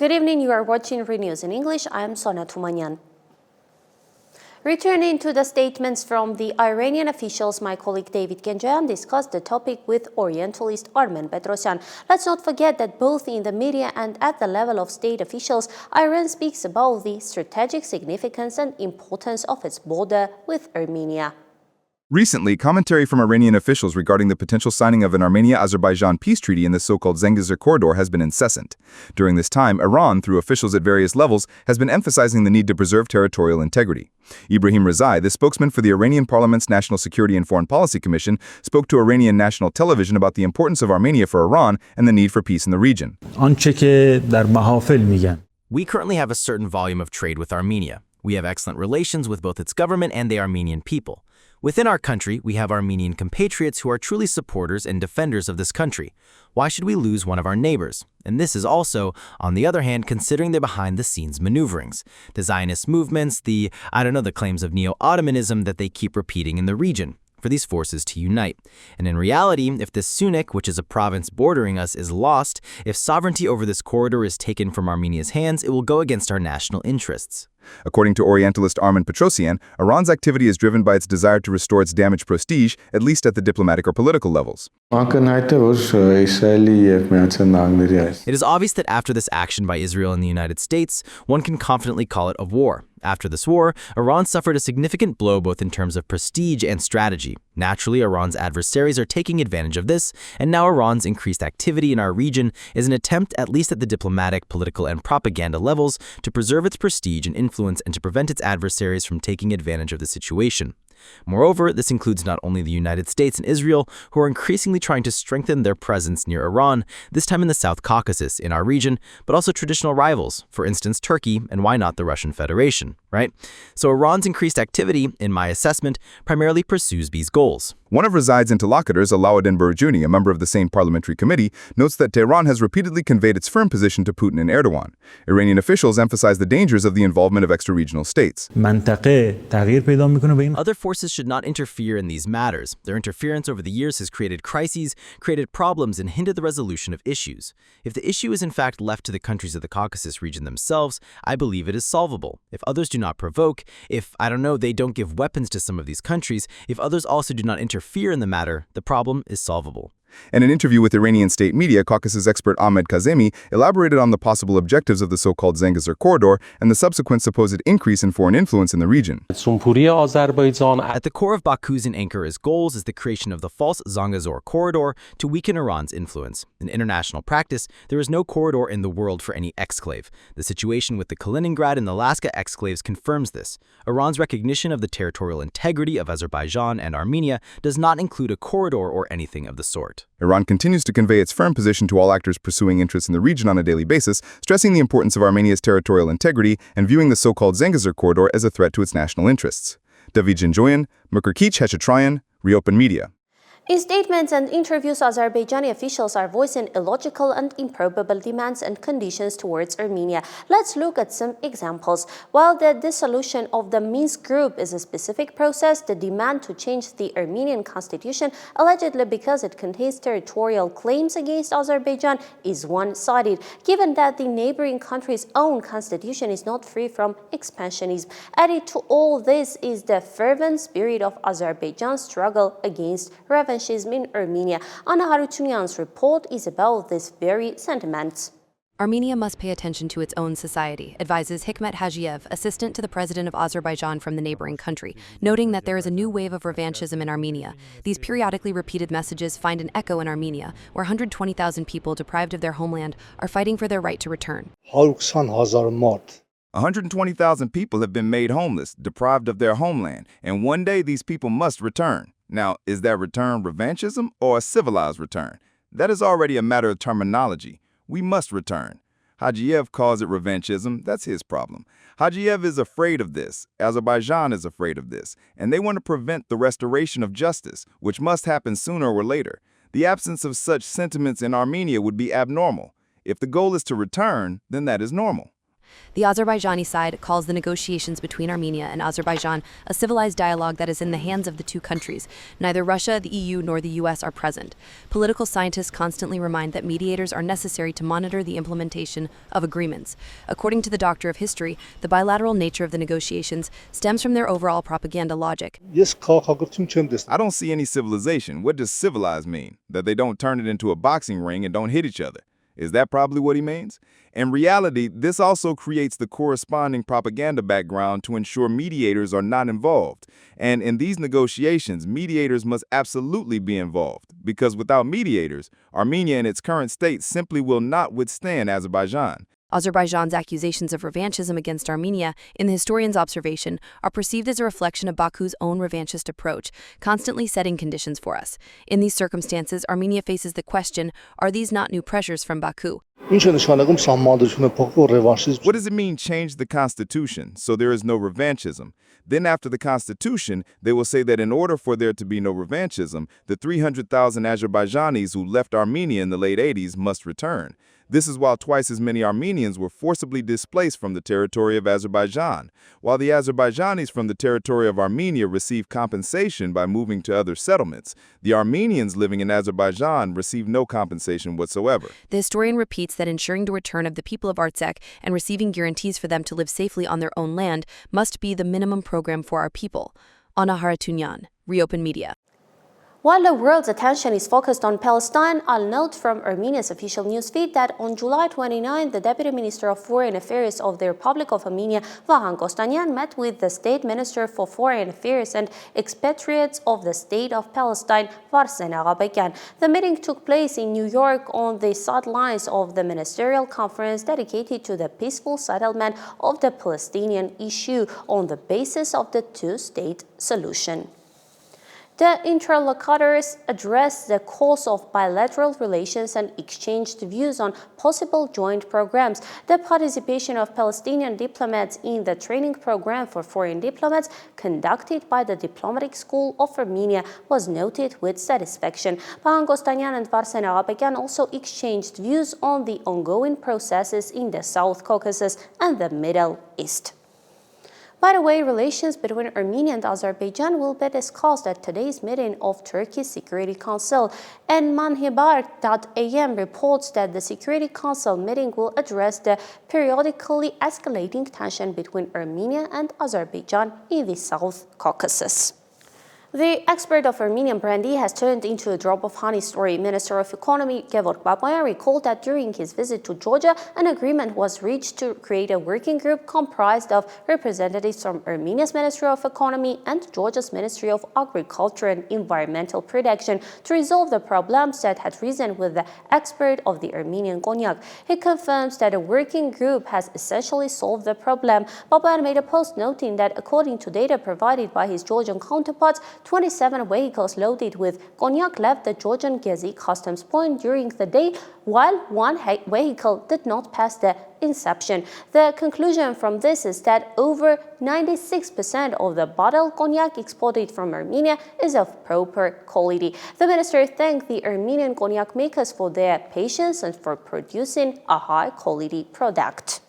Good evening, you are watching ReNEWS in English. I am Sona Tumanyan. Returning to the statements from the Iranian officials, my colleague David Genjayan discussed the topic with Orientalist Armen Petrosyan. Let's not forget that both in the media and at the level of state officials, Iran speaks about the strategic significance and importance of its border with Armenia. Recently, commentary from Iranian officials regarding the potential signing of an Armenia-Azerbaijan peace treaty in the so-called Zengezur corridor has been incessant. During this time, Iran, through officials at various levels, has been emphasizing the need to preserve territorial integrity. Ibrahim Rezai, the spokesman for the Iranian Parliament's National Security and Foreign Policy Commission, spoke to Iranian national television about the importance of Armenia for Iran and the need for peace in the region. We currently have a certain volume of trade with Armenia. We have excellent relations with both its government and the Armenian people. Within our country, we have Armenian compatriots who are truly supporters and defenders of this country. Why should we lose one of our neighbors? And this is also, on the other hand, considering their behind-the-scenes maneuverings, the Zionist movements, the claims of neo-Ottomanism that they keep repeating in the region, for these forces to unite. And in reality, if this Sunik, which is a province bordering us, is lost, if sovereignty over this corridor is taken from Armenia's hands, it will go against our national interests. According to Orientalist Armen Petrosyan, Iran's activity is driven by its desire to restore its damaged prestige, at least at the diplomatic or political levels. It is obvious that after this action by Israel and the United States, one can confidently call it a war. After this war, Iran suffered a significant blow both in terms of prestige and strategy. Naturally, Iran's adversaries are taking advantage of this, and now Iran's increased activity in our region is an attempt, at least at the diplomatic, political, and propaganda levels, to preserve its prestige and influence and to prevent its adversaries from taking advantage of the situation. Moreover, this includes not only the United States and Israel, who are increasingly trying to strengthen their presence near Iran, this time in the South Caucasus, in our region, but also traditional rivals, for instance, Turkey, and why not the Russian Federation, right? So Iran's increased activity, in my assessment, primarily pursues these goals. One of Rezai's interlocutors, Alauddin Barujuni, a member of the same parliamentary committee, notes that Tehran has repeatedly conveyed its firm position to Putin and Erdogan. Iranian officials emphasize the dangers of the involvement of extra-regional states. Other forces should not interfere in these matters. Their interference over the years has created crises, created problems, and hindered the resolution of issues. If the issue is in fact left to the countries of the Caucasus region themselves, I believe it is solvable. If others do not provoke, if, they don't give weapons to some of these countries, if others also do not interfere in the matter, the problem is solvable. In an interview with Iranian state media, Caucasus expert Ahmed Kazemi elaborated on the possible objectives of the so-called Zengezur corridor and the subsequent supposed increase in foreign influence in the region. At the core of Baku's and Ankar's goals is the creation of the false Zengezur corridor to weaken Iran's influence. In international practice, there is no corridor in the world for any exclave. The situation with the Kaliningrad and Alaska exclaves confirms this. Iran's recognition of the territorial integrity of Azerbaijan and Armenia does not include a corridor or anything of the sort. Iran continues to convey its firm position to all actors pursuing interests in the region on a daily basis, stressing the importance of Armenia's territorial integrity and viewing the so-called Zengezur corridor as a threat to its national interests. David Genjoyan, Mukherkich Hechatrayan, ReOpen Media. In statements and interviews, Azerbaijani officials are voicing illogical and improbable demands and conditions towards Armenia. Let's look at some examples. While the dissolution of the Minsk group is a specific process, the demand to change the Armenian constitution, allegedly because it contains territorial claims against Azerbaijan, is one-sided, given that the neighboring country's own constitution is not free from expansionism. Added to all this is the fervent spirit of Azerbaijan's struggle against revenue in Armenia. Anna Harutyunyan's report is about this very sentiment. Armenia must pay attention to its own society, advises Hikmet Hajiev, assistant to the president of Azerbaijan from the neighboring country, noting that there is a new wave of revanchism in Armenia. These periodically repeated messages find an echo in Armenia, where 120,000 people deprived of their homeland are fighting for their right to return. 120,000 people have been made homeless, deprived of their homeland, and one day these people must return. Now, is that return revanchism or a civilized return? That is already a matter of terminology. We must return. Hajiev calls it revanchism. That's his problem. Hajiev is afraid of this. Azerbaijan is afraid of this. And they want to prevent the restoration of justice, which must happen sooner or later. The absence of such sentiments in Armenia would be abnormal. If the goal is to return, then that is normal. The Azerbaijani side calls the negotiations between Armenia and Azerbaijan a civilized dialogue that is in the hands of the two countries. Neither Russia, the EU, nor the US are present. Political scientists constantly remind that mediators are necessary to monitor the implementation of agreements. According to the doctor of history, the bilateral nature of the negotiations stems from their overall propaganda logic. I don't see any civilization. What does civilized mean? That they don't turn it into a boxing ring and don't hit each other. Is that probably what he means? In reality, this also creates the corresponding propaganda background to ensure mediators are not involved. And in these negotiations, mediators must absolutely be involved, because without mediators, Armenia in its current state simply will not withstand Azerbaijan. Azerbaijan's accusations of revanchism against Armenia, in the historian's observation, are perceived as a reflection of Baku's own revanchist approach, constantly setting conditions for us. In these circumstances, Armenia faces the question, are these not new pressures from Baku? What does it mean, change the constitution, so there is no revanchism? Then after the constitution, they will say that in order for there to be no revanchism, the 300,000 Azerbaijanis who left Armenia in the late 80s must return. This is while twice as many Armenians were forcibly displaced from the territory of Azerbaijan. While the Azerbaijanis from the territory of Armenia receive compensation by moving to other settlements, the Armenians living in Azerbaijan receive no compensation whatsoever. The historian repeats that ensuring the return of the people of Artsakh and receiving guarantees for them to live safely on their own land must be the minimum program for our people. Anna Haratunyan, ReOpen Media. While the world's attention is focused on Palestine, I'll note from Armenia's official news feed that on July 29, the Deputy Minister of Foreign Affairs of the Republic of Armenia, Vahan Kostanyan, met with the State Minister for Foreign Affairs and Expatriates of the State of Palestine, Varsen Aghabekyan. The meeting took place in New York on the sidelines of the ministerial conference dedicated to the peaceful settlement of the Palestinian issue on the basis of the two-state solution. The interlocutors addressed the course of bilateral relations and exchanged views on possible joint programs. The participation of Palestinian diplomats in the training program for foreign diplomats conducted by the Diplomatic School of Armenia was noted with satisfaction. Vahan Kostanyan and Varsen Aghabekyan also exchanged views on the ongoing processes in the South Caucasus and the Middle East. By the way, relations between Armenia and Azerbaijan will be discussed at today's meeting of Turkey's Security Council. And Manhibar.am reports that the Security Council meeting will address the periodically escalating tension between Armenia and Azerbaijan in the South Caucasus. The export of Armenian brandy has turned into a drop of honey story. Minister of Economy Gevorg Babayan recalled that during his visit to Georgia, an agreement was reached to create a working group comprised of representatives from Armenia's Ministry of Economy and Georgia's Ministry of Agriculture and Environmental Protection to resolve the problems that had risen with the export of the Armenian cognac. He confirms that a working group has essentially solved the problem. Babayan made a post noting that according to data provided by his Georgian counterparts, 27 vehicles loaded with cognac left the Georgian Gezi customs point during the day, while one vehicle did not pass the inception. The conclusion from this is that over 96% of the bottled cognac exported from Armenia is of proper quality. The minister thanked the Armenian cognac makers for their patience and for producing a high-quality product.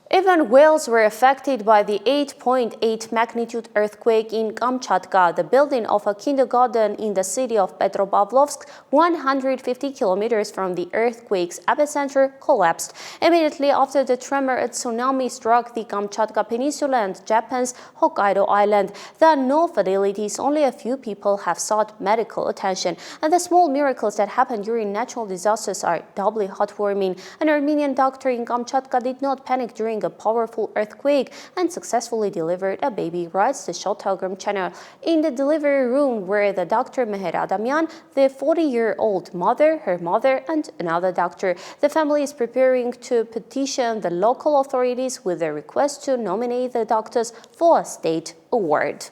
Even whales were affected by the 8.8 magnitude earthquake in Kamchatka. The building of a kindergarten in the city of Petropavlovsk, 150 kilometers from the earthquake's epicenter, collapsed. Immediately after the tremor, a tsunami struck the Kamchatka Peninsula and Japan's Hokkaido Island. There are no fatalities, only a few people have sought medical attention. And the small miracles that happen during natural disasters are doubly heartwarming. An Armenian doctor in Kamchatka did not panic during a powerful earthquake and successfully delivered a baby, writes the Shah Telegram channel. In the delivery room were the doctor Meher Adamyan, the 40-year-old mother, her mother, and another doctor. The family is preparing to petition the local authorities with a request to nominate the doctors for a state award.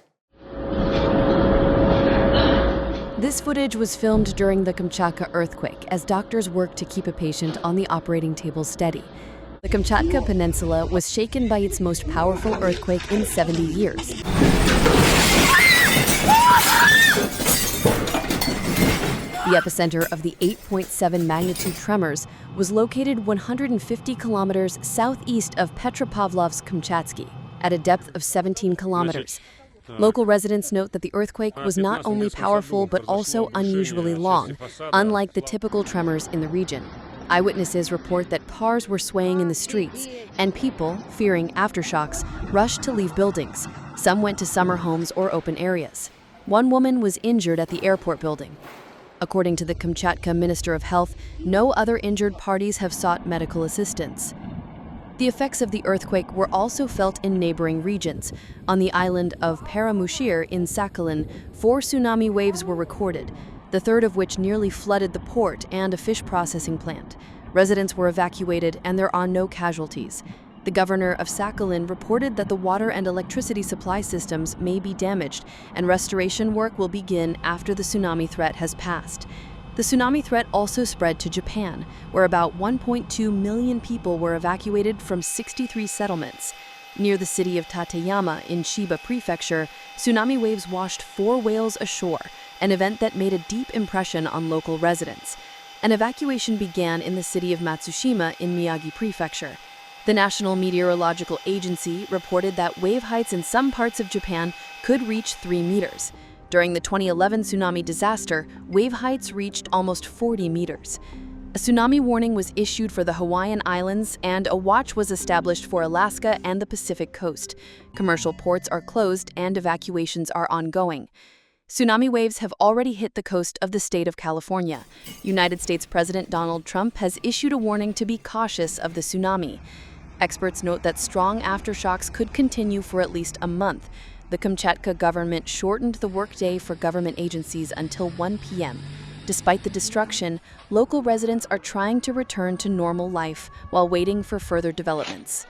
This footage was filmed during the Kamchatka earthquake as doctors worked to keep a patient on the operating table steady. The Kamchatka Peninsula was shaken by its most powerful earthquake in 70 years. The epicenter of the 8.7 magnitude tremors was located 150 kilometers southeast of Petropavlovsk-Kamchatsky, at a depth of 17 kilometers. Local residents note that the earthquake was not only powerful but also unusually long, unlike the typical tremors in the region. Eyewitnesses report that cars were swaying in the streets, and people, fearing aftershocks, rushed to leave buildings. Some went to summer homes or open areas. One woman was injured at the airport building. According to the Kamchatka Minister of Health, no other injured parties have sought medical assistance. The effects of the earthquake were also felt in neighboring regions. On the island of Paramushir in Sakhalin, 4 tsunami waves were recorded, the third of which nearly flooded the port and a fish processing plant. Residents were evacuated and there are no casualties. The governor of Sakhalin reported that the water and electricity supply systems may be damaged, and restoration work will begin after the tsunami threat has passed. The tsunami threat also spread to Japan, where about 1.2 million people were evacuated from 63 settlements. Near the city of Tateyama in Chiba Prefecture, tsunami waves washed 4 whales ashore, an event that made a deep impression on local residents. An evacuation began in the city of Matsushima in Miyagi Prefecture. The National Meteorological Agency reported that wave heights in some parts of Japan could reach 3 meters. During the 2011 tsunami disaster, wave heights reached almost 40 meters. A tsunami warning was issued for the Hawaiian Islands, and a watch was established for Alaska and the Pacific coast. Commercial ports are closed and evacuations are ongoing. Tsunami waves have already hit the coast of the state of California. United States President Donald Trump has issued a warning to be cautious of the tsunami. Experts note that strong aftershocks could continue for at least a month. The Kamchatka government shortened the workday for government agencies until 1 p.m. Despite the destruction, local residents are trying to return to normal life while waiting for further developments.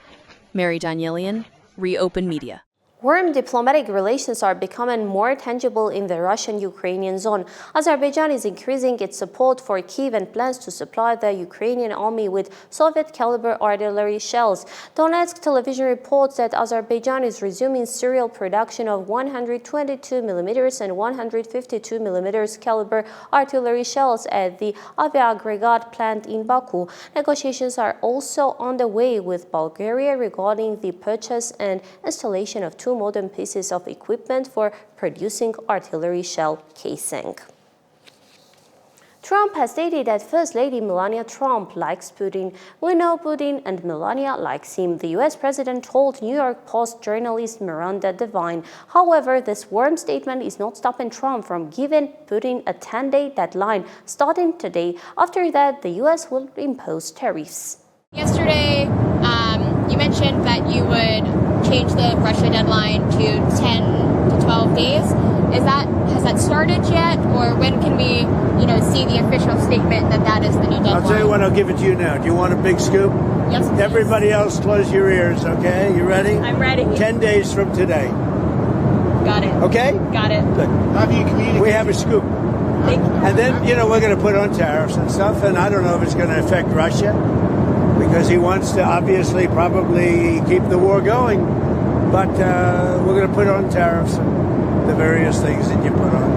Mary Danielian, ReOpen Media. Warm diplomatic relations are becoming more tangible in the Russian-Ukrainian zone. Azerbaijan is increasing its support for Kyiv and plans to supply the Ukrainian army with Soviet-caliber artillery shells. Donetsk television reports that Azerbaijan is resuming serial production of 122mm and 152mm caliber artillery shells at the Aviaggregat plant in Baku. Negotiations are also on the way with Bulgaria regarding the purchase and installation of 2 modern pieces of equipment for producing artillery shell casing. Trump has stated that First Lady Melania Trump likes Putin. We know Putin and Melania likes him, the U.S. president told New York Post journalist Miranda Devine. However, this warm statement is not stopping Trump from giving Putin a 10-day deadline starting today. After that, the U.S. will impose tariffs. Yesterday, you mentioned that you would change the Russia deadline to 10 to 12 days. Has that started yet, or when can we, see the official statement that is the new deadline? I'll tell you what. I'll give it to you now. Do you want a big scoop? Yes, please. Everybody else, close your ears. Okay, you ready? I'm ready. 10 days from today. Got it. Okay. Got it. Good. How do you communicate? We have a scoop. Thank you. And then, we're going to put on tariffs and stuff, and I don't know if it's going to affect Russia, because he wants to obviously probably keep the war going. But we're going to put on tariffs and the various things that you put on.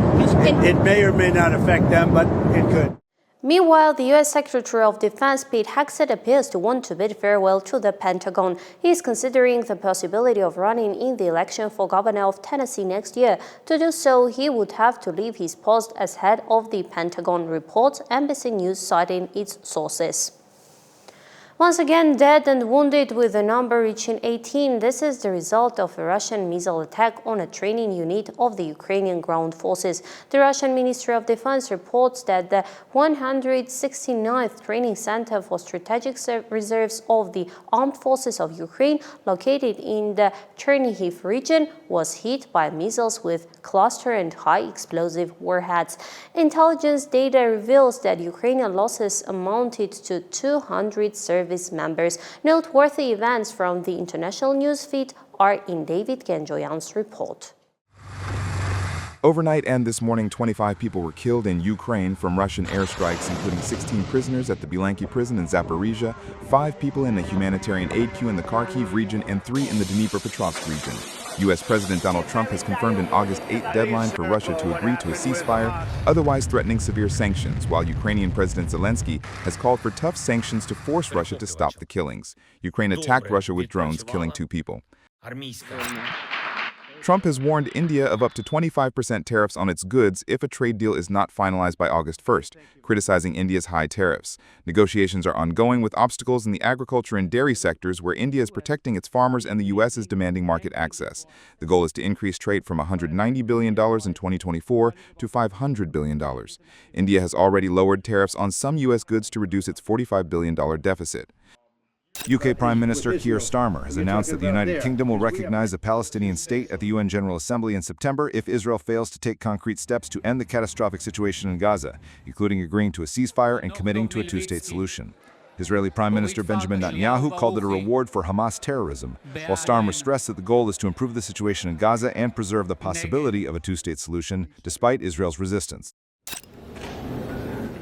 It may or may not affect them, but it could. Meanwhile, the U.S. Secretary of Defense Pete Hegseth appears to want to bid farewell to the Pentagon. He is considering the possibility of running in the election for governor of Tennessee next year. To do so, he would have to leave his post as head of the Pentagon, reports NBC News citing its sources. Once again, dead and wounded, with the number reaching 18. This is the result of a Russian missile attack on a training unit of the Ukrainian ground forces. The Russian Ministry of Defense reports that the 169th Training Center for Strategic Reserves of the Armed Forces of Ukraine, located in the Chernihiv region, was hit by missiles with cluster and high explosive warheads. Intelligence data reveals that Ukrainian losses amounted to 200 service members. Noteworthy events from the international news feed are in David Genjoyan's report. Overnight and this morning, 25 people were killed in Ukraine from Russian airstrikes, including 16 prisoners at the Bilanki prison in Zaporizhia, 5 people in a humanitarian aid queue in the Kharkiv region, and 3 in the Dnipropetrovsk region. U.S. President Donald Trump has confirmed an August 8th deadline for Russia to agree to a ceasefire, otherwise threatening severe sanctions, while Ukrainian President Zelensky has called for tough sanctions to force Russia to stop the killings. Ukraine attacked Russia with drones, killing 2 people. Trump has warned India of up to 25% tariffs on its goods if a trade deal is not finalized by August 1st, criticizing India's high tariffs. Negotiations are ongoing with obstacles in the agriculture and dairy sectors where India is protecting its farmers and the U.S. is demanding market access. The goal is to increase trade from $190 billion in 2024 to $500 billion. India has already lowered tariffs on some U.S. goods to reduce its $45 billion deficit. UK Prime Minister Keir Starmer has announced that the United Kingdom will recognize a Palestinian state at the UN General Assembly in September if Israel fails to take concrete steps to end the catastrophic situation in Gaza, including agreeing to a ceasefire and committing to a two-state solution. Israeli Prime Minister Benjamin Netanyahu called it a reward for Hamas terrorism, while Starmer stressed that the goal is to improve the situation in Gaza and preserve the possibility of a two-state solution, despite Israel's resistance.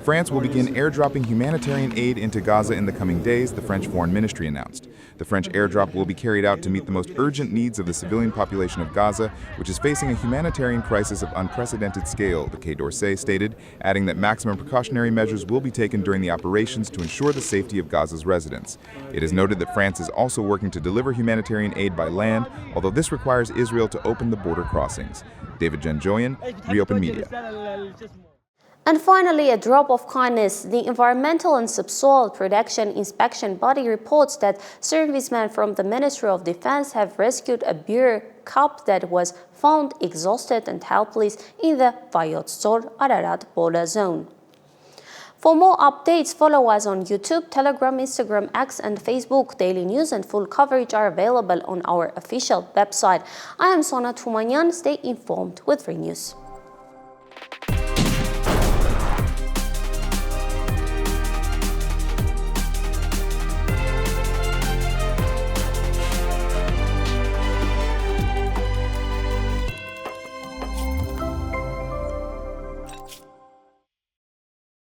France will begin airdropping humanitarian aid into Gaza in the coming days, the French Foreign Ministry announced. The French airdrop will be carried out to meet the most urgent needs of the civilian population of Gaza, which is facing a humanitarian crisis of unprecedented scale, the Quai d'Orsay stated, adding that maximum precautionary measures will be taken during the operations to ensure the safety of Gaza's residents. It is noted that France is also working to deliver humanitarian aid by land, although this requires Israel to open the border crossings. David Janjoyan, ReOpen Media. And finally, a drop of kindness. The Environmental and Subsoil Protection Inspection Body reports that servicemen from the Ministry of Defense have rescued a beer cup that was found exhausted and helpless in the Vayotzor-Ararat border zone. For more updates, follow us on YouTube, Telegram, Instagram, X, and Facebook. Daily news and full coverage are available on our official website. I am Sona Tumanyan. Stay informed with ReNews.